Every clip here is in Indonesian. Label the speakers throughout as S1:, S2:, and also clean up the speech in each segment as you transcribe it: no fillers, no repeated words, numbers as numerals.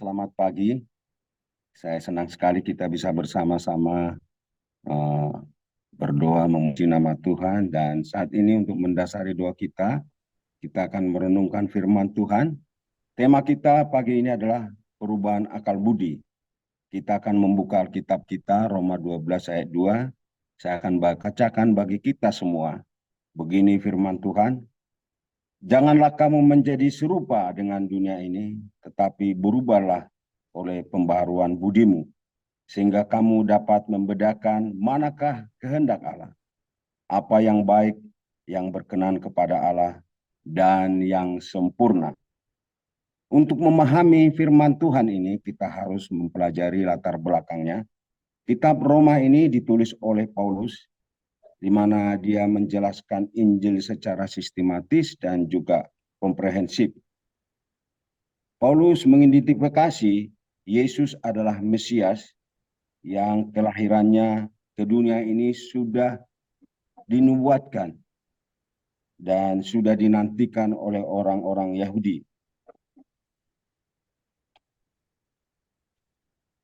S1: selamat pagi. Saya senang sekali kita bisa bersama-sama eh, berdoa memuji nama Tuhan. Dan saat ini untuk mendasari doa kita akan merenungkan firman Tuhan. Tema kita pagi ini adalah perubahan akal budi. Kita akan membuka Alkitab kita, Roma 12 ayat 2. Saya akan bacakan bagi kita semua. Begini firman Tuhan. Janganlah kamu menjadi serupa dengan dunia ini, tetapi berubahlah oleh pembaharuan budimu, sehingga kamu dapat membedakan manakah kehendak Allah, apa yang baik, yang berkenan kepada Allah, dan yang sempurna. Untuk memahami firman Tuhan ini, kita harus mempelajari latar belakangnya. Kitab Roma ini ditulis oleh Paulus, di mana dia menjelaskan Injil secara sistematis dan juga komprehensif. Paulus mengidentifikasi Yesus adalah Mesias yang kelahirannya ke dunia ini sudah dinubuatkan dan sudah dinantikan oleh orang-orang Yahudi.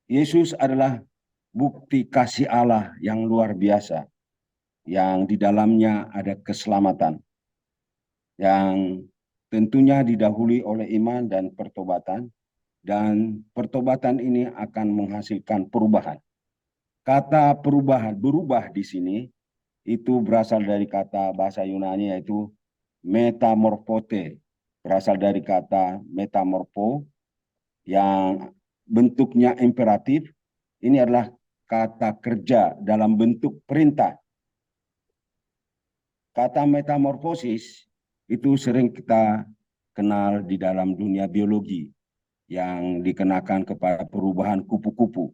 S1: Yesus adalah bukti kasih Allah yang luar biasa, yang di dalamnya ada keselamatan, yang tentunya didahului oleh iman dan pertobatan, dan pertobatan ini akan menghasilkan perubahan. Kata perubahan, berubah di sini, itu berasal dari kata bahasa Yunani yaitu metamorphote, berasal dari kata metamorpho yang bentuknya imperatif. Ini adalah kata kerja dalam bentuk perintah. Kata metamorfosis itu sering kita kenal di dalam dunia biologi yang dikenakan kepada perubahan kupu-kupu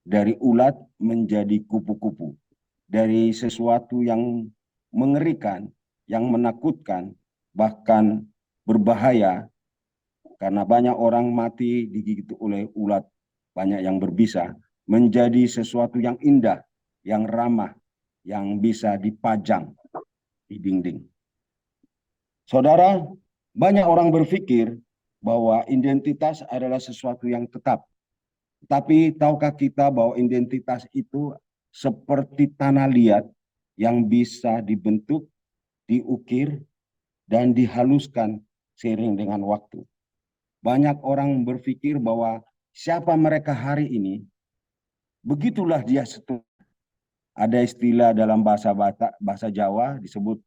S1: dari ulat menjadi kupu-kupu, dari sesuatu yang mengerikan, yang menakutkan, bahkan berbahaya, karena banyak orang mati digigit oleh ulat, banyak yang berbisa, menjadi sesuatu yang indah, yang ramah, yang bisa dipajang di dinding. Saudara, banyak orang berpikir bahwa identitas adalah sesuatu yang tetap. Tapi tahukah kita bahwa identitas itu seperti tanah liat yang bisa dibentuk, diukir, dan dihaluskan seiring dengan waktu. Banyak orang berpikir bahwa siapa mereka hari ini, begitulah dia seterusnya. Ada istilah dalam bahasa Jawa disebut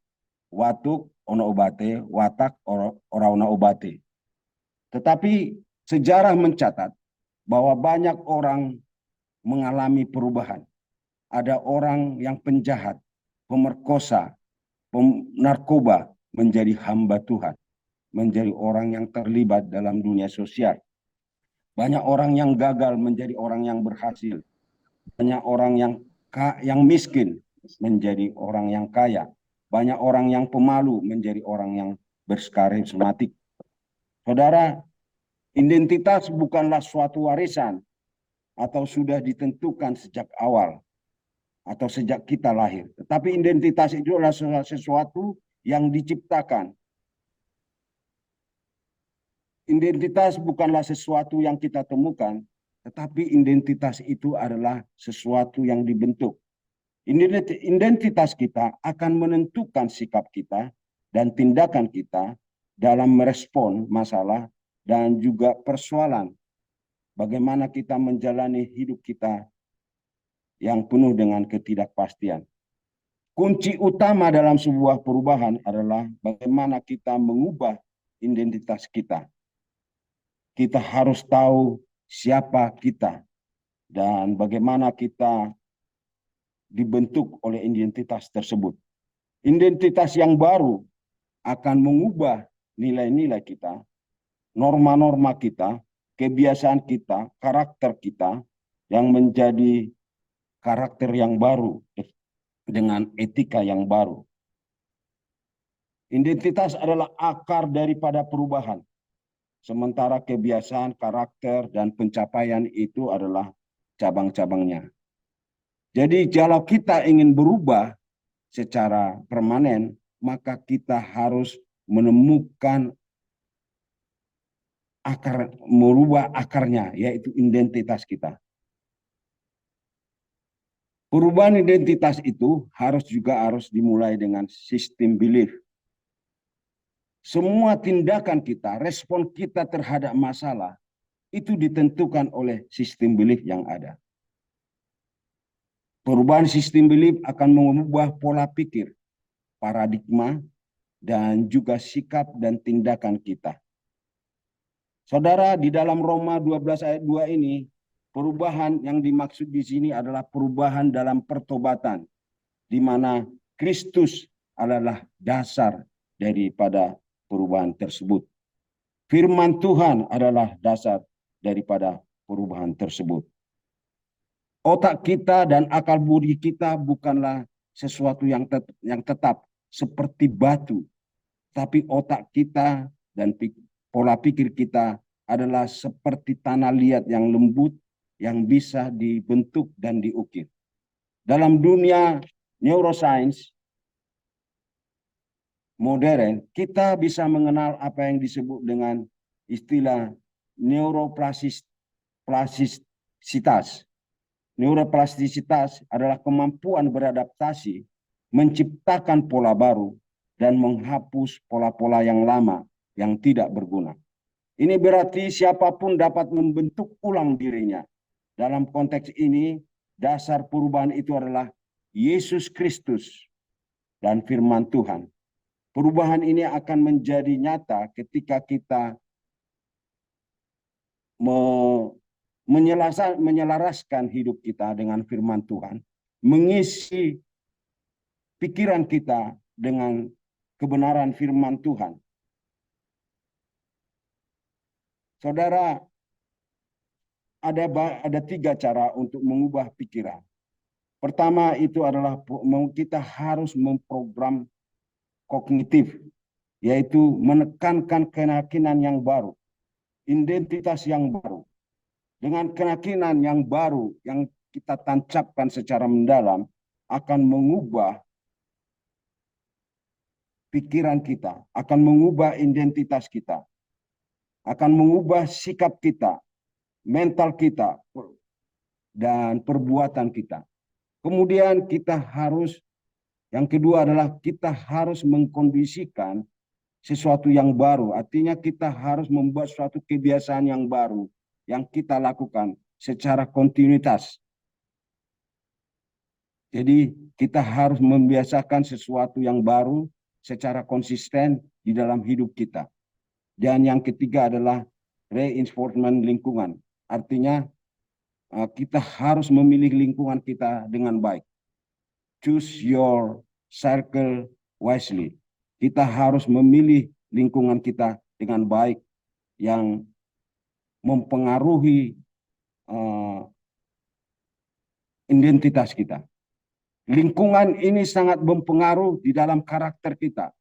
S1: watuk ono obate, watak ora ono obate. Tetapi sejarah mencatat bahwa banyak orang mengalami perubahan. Ada orang yang penjahat, pemerkosa, narkoba menjadi hamba Tuhan, menjadi orang yang terlibat dalam dunia sosial. Banyak orang yang gagal menjadi orang yang berhasil. Banyak orang yang miskin menjadi orang yang kaya. Banyak orang yang pemalu menjadi orang yang berkarismatik. Saudara, identitas bukanlah suatu warisan atau sudah ditentukan sejak awal atau sejak kita lahir. Tetapi identitas itu adalah sesuatu yang diciptakan. Identitas bukanlah sesuatu yang kita temukan, tetapi identitas itu adalah sesuatu yang dibentuk. Identitas kita akan menentukan sikap kita dan tindakan kita dalam merespon masalah dan juga persoalan. Bagaimana kita menjalani hidup kita yang penuh dengan ketidakpastian. Kunci utama dalam sebuah perubahan adalah bagaimana kita mengubah identitas kita. Kita harus tahu siapa kita dan bagaimana kita dibentuk oleh identitas tersebut. Identitas yang baru akan mengubah nilai-nilai kita, norma-norma kita, kebiasaan kita, karakter kita yang menjadi karakter yang baru dengan etika yang baru. Identitas adalah akar daripada perubahan. Sementara kebiasaan, karakter, dan pencapaian itu adalah cabang-cabangnya. Jadi kalau kita ingin berubah secara permanen, maka kita harus menemukan merubah akarnya, yaitu identitas kita. Perubahan identitas itu harus dimulai dengan sistem belief. Semua tindakan kita, respon kita terhadap masalah, itu ditentukan oleh sistem belief yang ada. Perubahan sistem belief akan mengubah pola pikir, paradigma, dan juga sikap dan tindakan kita. Saudara, di dalam Roma 12 ayat 2 ini, perubahan yang dimaksud di sini adalah perubahan dalam pertobatan, di mana Kristus adalah dasar daripada perubahan tersebut. Firman Tuhan adalah dasar daripada perubahan tersebut. Otak kita dan akal budi kita bukanlah sesuatu yang tetap seperti batu, tapi otak kita dan pola pikir kita adalah seperti tanah liat yang lembut yang bisa dibentuk dan diukir. Dalam dunia neuroscience modern, kita bisa mengenal apa yang disebut dengan istilah neuroplastisitas. Neuroplastisitas adalah kemampuan beradaptasi, menciptakan pola baru, dan menghapus pola-pola yang lama yang tidak berguna. Ini berarti siapapun dapat membentuk ulang dirinya. Dalam konteks ini, dasar perubahan itu adalah Yesus Kristus dan firman Tuhan. Perubahan ini akan menjadi nyata ketika kita menyelaraskan hidup kita dengan firman Tuhan, mengisi pikiran kita dengan kebenaran firman Tuhan. Saudara, ada 3 cara untuk mengubah pikiran. Pertama itu adalah kita harus memprogram kognitif, yaitu menekankan keyakinan yang baru, identitas yang baru. Dengan keyakinan yang baru yang kita tancapkan secara mendalam akan mengubah pikiran kita, akan mengubah identitas kita, akan mengubah sikap kita, mental kita, dan perbuatan kita. Kemudian yang kedua adalah kita harus mengkondisikan sesuatu yang baru. Artinya kita harus membuat suatu kebiasaan yang baru yang kita lakukan secara kontinuitas. Jadi kita harus membiasakan sesuatu yang baru secara konsisten di dalam hidup kita. Dan yang ketiga adalah reinforcement lingkungan. Artinya kita harus memilih lingkungan kita dengan baik. Choose your circle wisely. Kita harus memilih lingkungan kita dengan baik yang mempengaruhi identitas kita. Lingkungan ini sangat mempengaruhi di dalam karakter kita.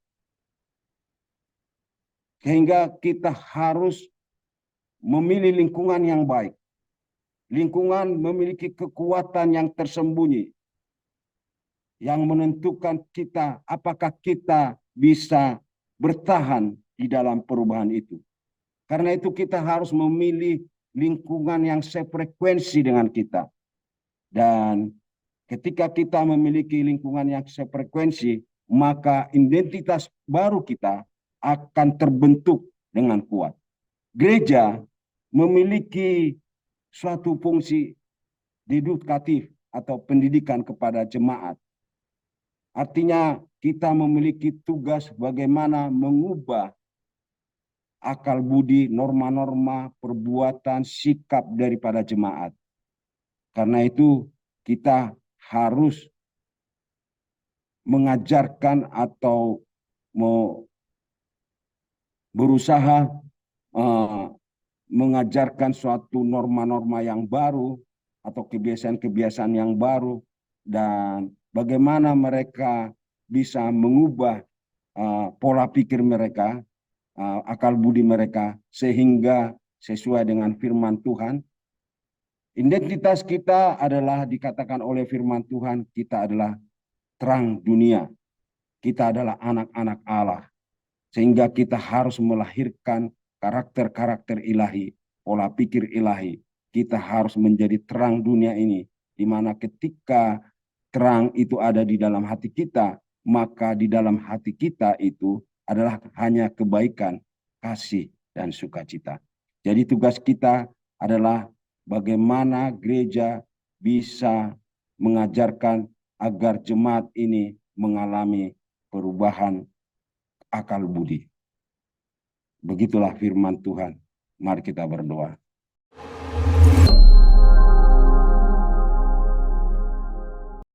S1: Sehingga kita harus memilih lingkungan yang baik. Lingkungan memiliki kekuatan yang tersembunyi yang menentukan kita apakah kita bisa bertahan di dalam perubahan itu. Karena itu kita harus memilih lingkungan yang sefrekuensi dengan kita. Dan ketika kita memiliki lingkungan yang sefrekuensi, maka identitas baru kita akan terbentuk dengan kuat. Gereja memiliki suatu fungsi edukatif atau pendidikan kepada jemaat. Artinya kita memiliki tugas bagaimana mengubah akal budi, norma-norma, perbuatan, sikap daripada jemaat. Karena itu kita harus mengajarkan atau berusaha mengajarkan suatu norma-norma yang baru atau kebiasaan-kebiasaan yang baru, dan bagaimana mereka bisa mengubah pola pikir mereka, akal budi mereka, sehingga sesuai dengan firman Tuhan. Identitas kita adalah dikatakan oleh firman Tuhan, kita adalah terang dunia. Kita adalah anak-anak Allah. Sehingga kita harus melahirkan karakter-karakter ilahi, pola pikir ilahi. Kita harus menjadi terang dunia ini, di mana ketika terang itu ada di dalam hati kita, maka di dalam hati kita itu adalah hanya kebaikan, kasih, dan sukacita. Jadi tugas kita adalah bagaimana gereja bisa mengajarkan agar jemaat ini mengalami perubahan akal budi. Begitulah firman Tuhan. Mari kita berdoa.